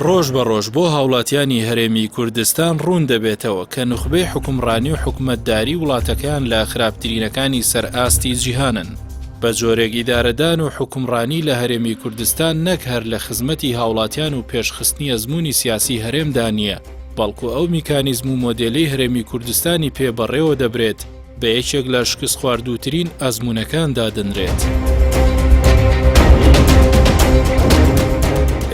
ڕۆژ بە ڕۆژ بۆ هاوڵاتیانی هەرێمی کوردستان ڕوون دەبێتەوە کە نوخبەی حکومڕانی و حکومەتداری وڵاتەکان لە خراپترینەکانی سەرئاستی جیهانن. بە جۆرێک ئیدارەدان و حکومڕانی لە هەرێمی کوردستان نەک هەر لە خزمەتی هاوڵاتیان و پێشخستنی ئەزموونی سیاسی هەرێمدا نییە، بەڵکو ئەو میکانیزم و مۆدێلەی هەرێمی کوردستانی پێبەڕێوە دەبرێت بە یەکێک لە شکست خواردووترین ئەزموونەکاندا دەنرێت.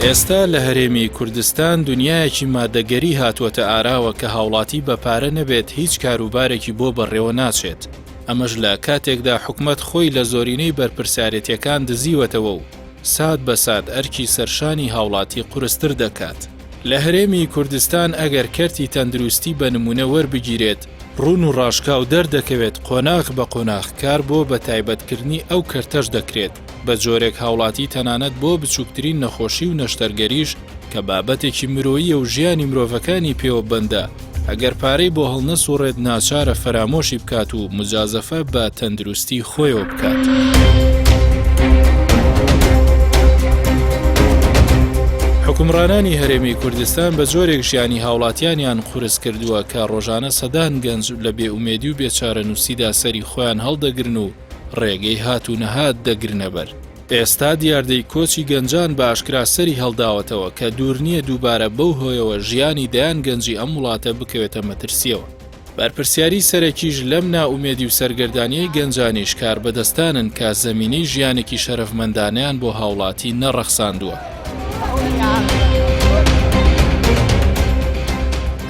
ئێستا لە هەرێمی کوردستان دنیایەکی مادەگەری هاتووەتە ئاراوە کە هاوڵاتی بەپارە نەبێت هیچ کاروبارێکی بۆ بەڕێوە ناچێت. ئەمەش لە کاتێکدا حکومەت خۆی لە زۆرینەی بەرپرسیارەتیەکان دزیوەتەوە و سات بە سات ئەرکی سەرشانی هاوڵاتی قورستر دەکات. لە هەرێمی کوردستان ئەگەر کەرتی تەندروستی بە نمونە وەربگیرێت، ڕوون و ڕاشکاو دەردەکەوێت قۆناغ بە قۆناغ کار بۆ بە تایبەتکردنی ئەو کەرتەش دەکرێت بە جۆرێک هاوڵاتی تەنانەت بۆ بچووکترین نەخۆشی و نەشتەرگەریش کە بابەتێکی مرۆییە و ژیانی مرۆڤەکانی پێوە بەندە، ئەگەر پارەی بۆ هەڵنەسوڕێت ناچارە فەرامۆشی بکات و مجازەفە بە تەندروستی خۆیەوە بکات. حکومڕانانی هەرێمی کوردستان بە جۆرێک ژیانی هاوڵاتیانیان قورس کردووە کە ڕۆژانە سەدان گەنج لە بێئومێدی و بێچارەنووسیدا سەری خۆیان هەڵدەگرن و ڕێگەی هات و نەهات دەگرنە بەر. ئێستا دیاردەی کۆچی گەنجان بە ئاشکرا سەری هەڵداوەتەوە کە دوور نییە دووبارە بەو هۆیەوە ژیانی دەیان گەنجی ئەم وڵاتە بکەوێتە مەترسیەوە. بەرپرسیاری سەرەکیش لەم ناومێدی و سەرگەردانیەی گەنجانیش کار بەدەستانن کە زەمینەی ژیانێکی شەرەفمەندانیان بۆ هاوڵاتی نەڕەخساندووە.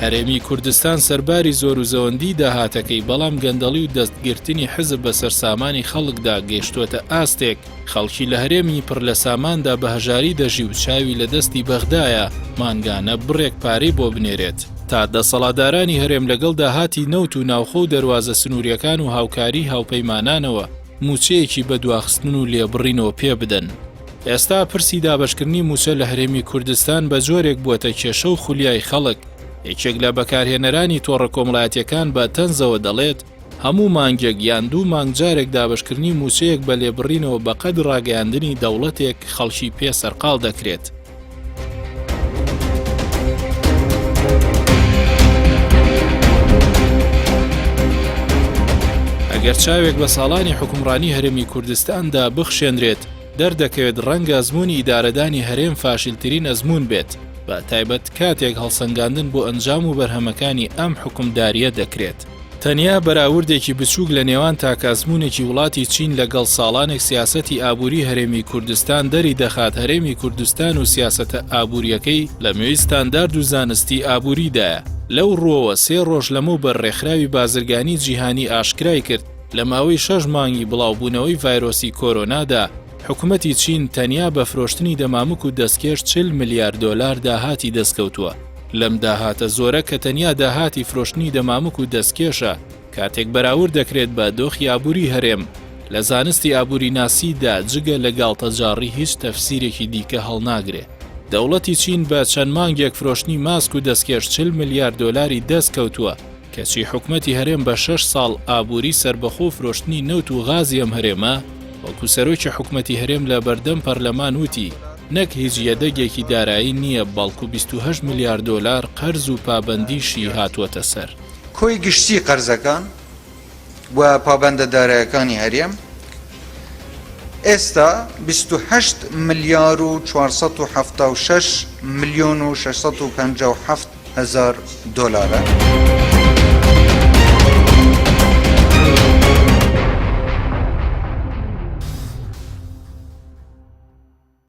هەرێمی کوردستان سەرباری زۆر و زەوەندی داهاتەکەی، بەڵام گەندەڵی و دەستگرتنی حزب بەسەر سامانی خەڵکدا گەیشتووەتە ئاستێک. خەڵکی لە هەرێمی پڕ لە ساماندا بە هەژاری دەژی و چاوی لە دەستی بەغدایە مانگانە بڕێک پارەی بۆ بنێرێت. تا دەسەڵاتدارانی هەرێم لەگەڵ داهاتی نەوت و ناوخۆ و دەواازە سنووریەکان و هاوکاری هاوپەیمانانەوە موچەیەکی بەدواخستن و لێبڕینەوە پێ بدەن. ئێستا پرسی دابەشکردنی موچە لە هەرێمی کوردستان بە جۆرێک بووەتە کێشە و خولیای خەڵک. یەکێک لە بەکارهێنەرانی تۆڕە کۆمەڵایەتیەکان بە تەنزەوە دەڵێت هەموو مانگێک یان دوو مانگجارێک دابەشکردنی موچەیەک بە لێبڕینەوە بە قەد ڕاگەیاندنی دەوڵەتێک خەڵکی پێ سەرقاڵ دەکرێت. ئەگەر چاوێک بە ساڵانی حکومڕانی هەرێمی کوردستاندا بخشێنرێت، دەردەکەوێت ڕەنگە ئەزموونی ئیدارەدانی هەرێم فاشیلترین ئەزموون بێت، بە تایبەت کاتێک هەڵسەنگاندن بۆ ئەنجام و بەرهەمەکانی ئەم حکومداریە دەکرێت. تەنیا بەراوردێکی بچووک لە نێوان تاکازمونێکی وڵاتی چین لەگەڵ ساڵانێک سیاسەتی ئابووری هەرێمی کوردستان دەری دەخات هەرێمی کوردستان و سیاسەتە ئابووریەکەی لە مێوەی ستاندارد و زانستی ئابووریدایە. لەو ڕۆوە 3 ڕۆژ لەمەو بەڕێکخراوی بازرگانی جیهانی ئاشکرای کرد لە ماوەی 6 مانگی بڵاوبوونەوەی ڤایرۆسی کۆرۆنادا حکوومەتی چین تەنیا بە فرۆشتنی دەمامک و دەستکێش 40 ملیارد دۆلار داهاتی دەستکەوتووە. لەم داهاتە زۆرە کە تەنیا داهاتی فرۆشتنی دەمامک و دەستکێشە، کاتێک بەراورد دەکرێت بە دۆخی ئابووری هەرێم. لە زانستی ئابووری ناسیدا جگە لە گاڵتەجاڕی هیچ تەفسیرێکی دیکە هەڵناگرێت. دەوڵەتی چین بە چەند مانگێک فرۆشتنی ماسک و دەستکێش 40 ملیارد دۆلاری دەستکەوتووە، کەچی حکوومەتی هەرێم بە 6 ساڵ ئابووری سربەخۆ فرۆشتنی نەوت و غازی ئەم هەرێمە. وەکو سەرۆکی حکوومەتی هەرێم لە بەردەم پەرلەمان وتی نەک هیچ یەدەگێکی دارایی نییە، بەڵکو 28 ملیارد دۆلار قەرز و پابەندیشی هاتووەتە سەر. کۆی گشتی قەرزەکان و پابەندە داراییەکانی هەرێم ئێستا 28 ملیار و 476 ملیۆن و 657 هزار دۆلارە.